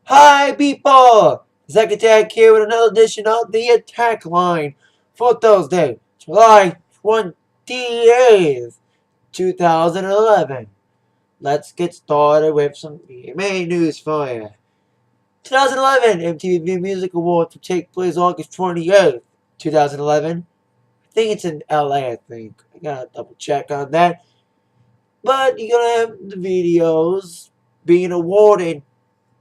Hi, people! Zack Attack here with another edition of the Atakline for Thursday, July 28th, 2011. Let's get started with some VMA news for you. 2011 MTV Music Awards will take place August 28th, 2011. I think it's in LA, I think. I gotta double check on that. But you're gonna have the videos being awarded.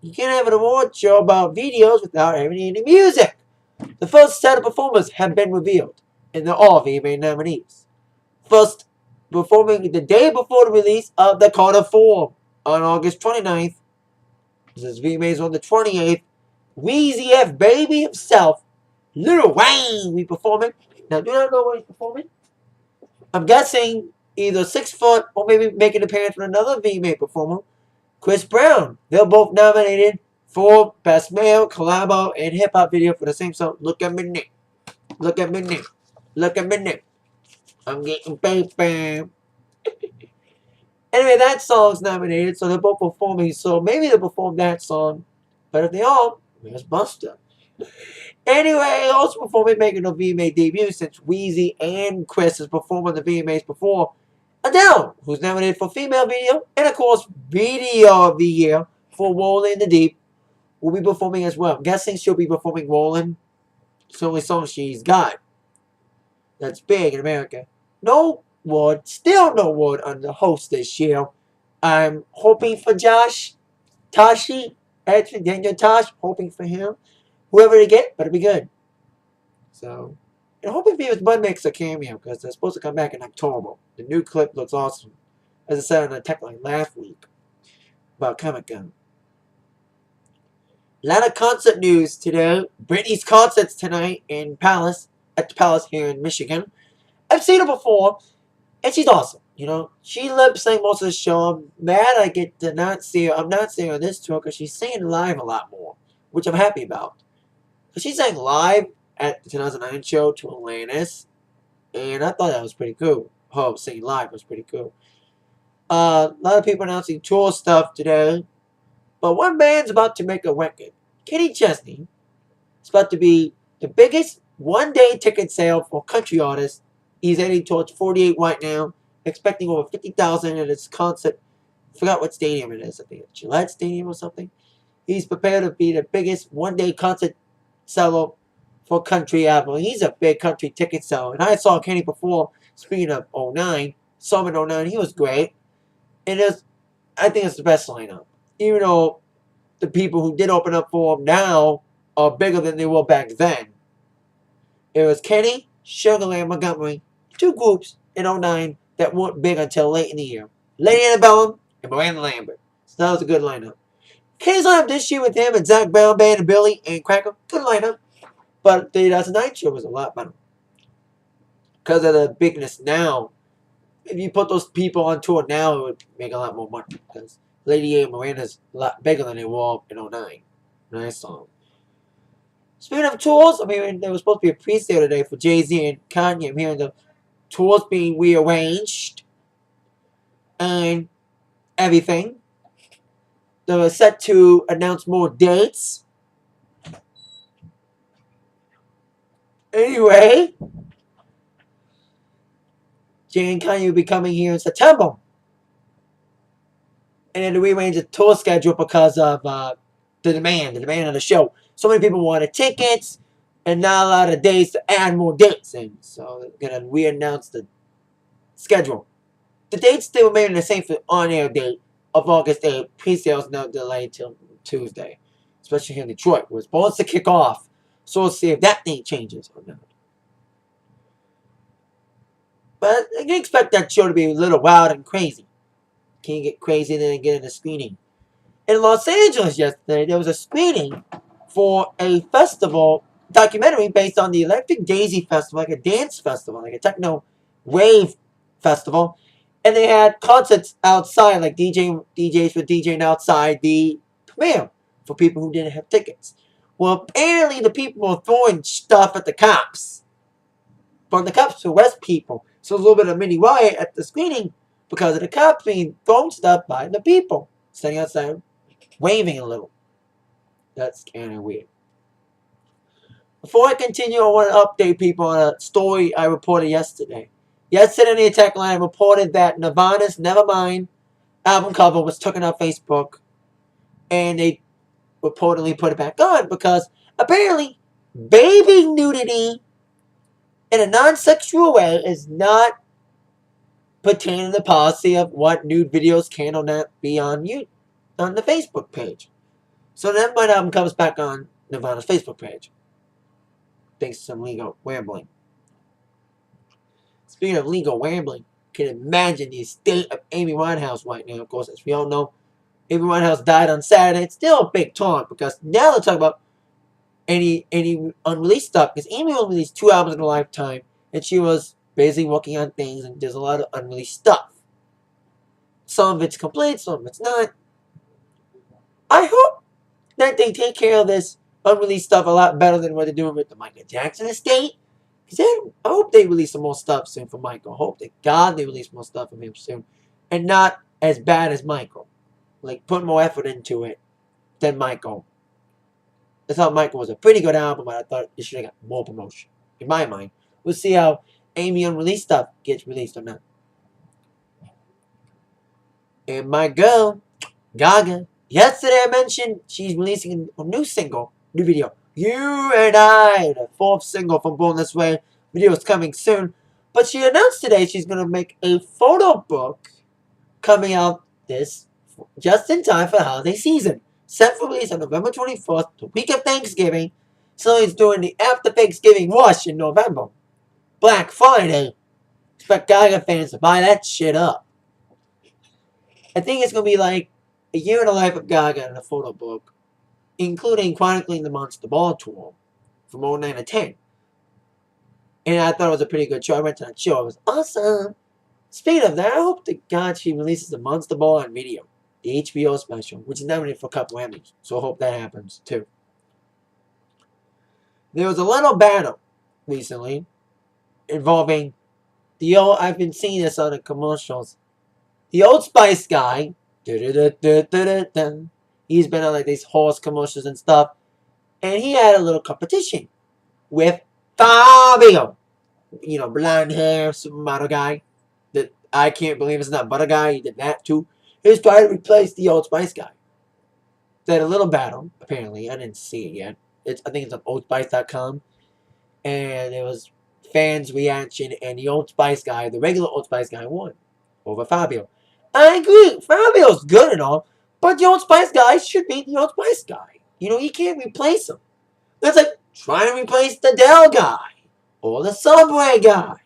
You can't have an award show about videos without having any music. The first set of performers have been revealed, and they're all VMA nominees. First, performing the day before the release of the Carter Form on August 29th. This is VMA's on the 28th. Weezy F Baby himself, Lil Wayne, will be performing. Now, do not know what he's performing. I'm guessing either 6 foot or maybe making an appearance with another VMA performer, Chris Brown. They're both nominated for Best Male, Collabo, and Hip Hop Video for the same song, Look at Me Now. Look at Me Now. Look at Me Now. I'm getting paper. Anyway, that song's nominated, so they're both performing, so maybe they'll perform that song. But if they aren't, where's Buster? Anyway, also performing, making a VMA debut since Weezy and Chris has performed on the VMAs before. Adele, who's nominated for Female Video, and of course, Video of the Year for Rolling in the Deep, will be performing as well. I'm guessing she'll be performing Rolling. It's the only song she's got that's big in America. No word, still no word on the host this year. I'm hoping for Tashi, actually Daniel Tosh, hoping for him. Whoever they get, better be good. So, and hoping Beavis Bud makes a cameo because they're supposed to come back in October. The new clip looks awesome. As I said on the Atakline last week about Comic Con. A lot of concert news today. Britney's concerts tonight at the Palace here in Michigan. I've seen her before, and she's awesome. You know, she lip sync most of the show. I'm mad I get to not see her. I'm not seeing her on this tour because she's singing live a lot more, which I'm happy about. She sang live at the 2009 show to Atlantis, and I thought that was pretty cool. Oh, singing live was pretty cool. A lot of people announcing tour stuff today, but one band's about to make a record. Kenny Chesney is about to be the biggest one-day ticket sale for country artists. He's heading towards 48 right now, expecting over 50,000 at his concert. I forgot what stadium it is. I think it's Gillette Stadium or something. He's prepared to be the biggest one-day concert seller for country ever. He's a big country ticket seller. And I saw Kenny perform, speaking of 09, saw him in 09. He was great. And I think it's the best lineup. Even though the people who did open up for him now are bigger than they were back then. It was Kenny, Sugarland, Montgomery, two groups in 09 that weren't big until late in the year. Lady Antebellum and Miranda Lambert. So that was a good lineup. Kenny's lineup this year with him and Zach Brown Band and Billy and Cracker, good lineup. But the 2009 show was a lot better. Because of the bigness now. If you put those people on tour now, it would make a lot more money. Because Lady A and Miranda's a lot bigger than they were in 09. Nice song. Speaking of tours, I mean, there was supposed to be a pre-sale today for Jay-Z and Kanye. I'm hearing the tours being rearranged and everything. They were set to announce more dates. Anyway, Jay and Kanye will be coming here in September. And then they rearranged the tour schedule because of the demand of the show. So many people wanted tickets and not a lot of days to add more dates in. So they're going to re-announce the schedule. The dates still remain the same for the on-air date of August 8th. Pre-sales now delayed till Tuesday. Especially here in Detroit, where it's supposed to kick off. So we'll see if that thing changes or not. But I can expect that show to be a little wild and crazy. Can you get crazy and then get in a screening? In Los Angeles yesterday, there was a screening for a festival documentary based on the Electric Daisy Festival, like a dance festival, like a techno rave festival. And they had concerts outside, like DJs were DJing outside the premiere for people who didn't have tickets. Well, apparently the people were throwing stuff at the cops. But the cops to arrest people. So a little bit of a mini riot at the screening because of the cops being thrown stuff by the people. Standing outside, waving a little. That's kind of weird. Before I continue, I want to update people on a story I reported yesterday. Yesterday in the Atakline, I reported that Nirvana's Nevermind album cover was taken off Facebook, and they reportedly put it back on because apparently baby nudity in a non-sexual way is not pertaining to the policy of what nude videos can or not be on you on the Facebook page. So then my album comes back on Nirvana's Facebook page. Thanks to some legal rambling. Speaking of legal rambling, you can imagine the state of Amy Winehouse right now. Of course, as we all know, Amy Winehouse died on Saturday. It's still a big taunt because now they're talking about any unreleased stuff. Because Amy only released 2 albums in her lifetime, and she was basically working on things, and there's a lot of unreleased stuff. Some of it's complete, some of it's not. I hope that they take care of this unreleased stuff a lot better than what they're doing with the Michael Jackson estate. Because I hope they release some more stuff soon for Michael. I hope that God they release more stuff from him soon. And not as bad as Michael. Like, put more effort into it than Michael. I thought Michael was a pretty good album, but I thought it should have got more promotion. In my mind. We'll see how Amy unreleased stuff gets released or not. And my girl, Gaga. Yesterday I mentioned she's releasing a new single, new video. You and I, the 4th single from Born This Way. Video is coming soon. But she announced today she's going to make a photo book coming out just in time for the holiday season. Set for release on November 24th, the week of Thanksgiving. So he's doing the after Thanksgiving rush in November. Black Friday. Expect Gaga fans to buy that shit up. I think it's going to be like a year in the life of Gaga in a photo book, including chronicling the Monster Ball tour from 09 to 10. And I thought it was a pretty good show. I went to that show. It was awesome. Speaking of that, I hope to God she releases the Monster Ball on video. The HBO special, which is nominated for a couple Emmys. So I hope that happens too. There was a little battle recently involving the old, I've been seeing this on the commercials. The Old Spice guy, he's been on like these horse commercials and stuff. And he had a little competition with Fabio. You know, blonde hair, supermodel guy. That I can't believe it's not Butter Guy. He did that too. He was trying to replace the Old Spice guy. They had a little battle, apparently. I didn't see it yet. I think it's on oldspice.com. And it was fans' reaction, and the Old Spice guy, the regular Old Spice guy, won over Fabio. I agree. Fabio's good and all, but the Old Spice guy should be the Old Spice guy. You know, you can't replace him. That's like trying to replace the Dell guy, or the Subway guy,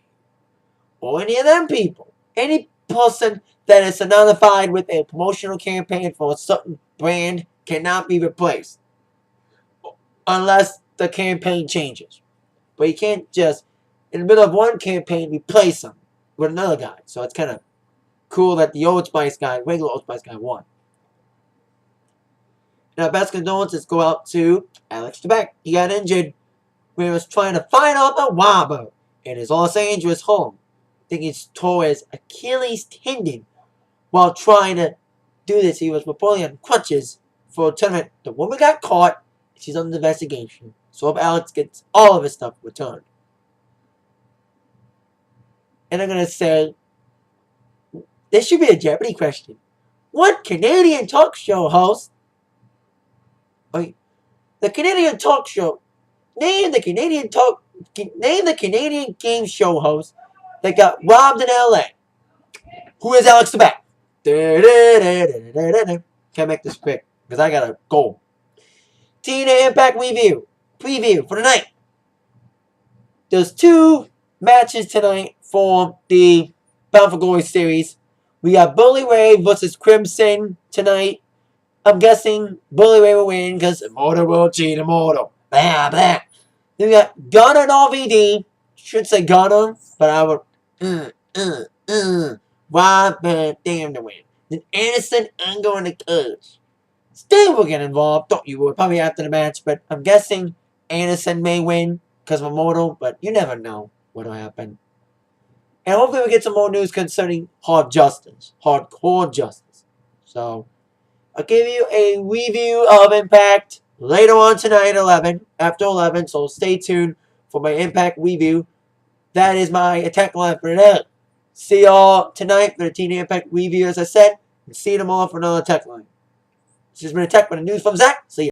or any of them people. Any person that is identified with a promotional campaign for a certain brand cannot be replaced unless the campaign changes. But you can't just, in the middle of one campaign, replace them with another guy. So it's kind of cool that the Old Spice guy, regular Old Spice guy, won. Now, best condolences go out to Alex Trebek. He got injured when he was trying to find out the wobble in his Los Angeles home. I think he tore his Achilles tendon while trying to do this. He was reportedly on crutches for a tournament. The woman got caught. She's under investigation. So hope Alex gets all of his stuff returned. And I'm going to say, this should be a Jeopardy question. What Canadian talk show host, the Canadian talk show, name the Canadian game show host that got robbed in LA. Who is Alex Trebek? Can't make this quick because I got a goal. TNA Impact preview for tonight. There's 2 matches tonight for the Bound for Glory series. We got Bully Ray versus Crimson tonight. I'm guessing Bully Ray will win because Immortal will cheat Immortal. Blah, blah. Then we got Gunner and RVD. Should say Gunner, but I would. Rob Van Dam to win. Then Anderson and going to Cage. Sting will get involved. Don't you worry. Probably after the match, but I'm guessing Anderson may win because of Immortal, but you never know what'll happen. And hopefully we get some more news concerning Hardcore Justice. So, I'll give you a review of Impact later on tonight at 11, after 11, so stay tuned for my Impact review. That is my Atakline for now. See y'all tonight for the Teen Impact review, as I said, and see you tomorrow for another Atakline. This has been Attack with the news from Zach. See ya.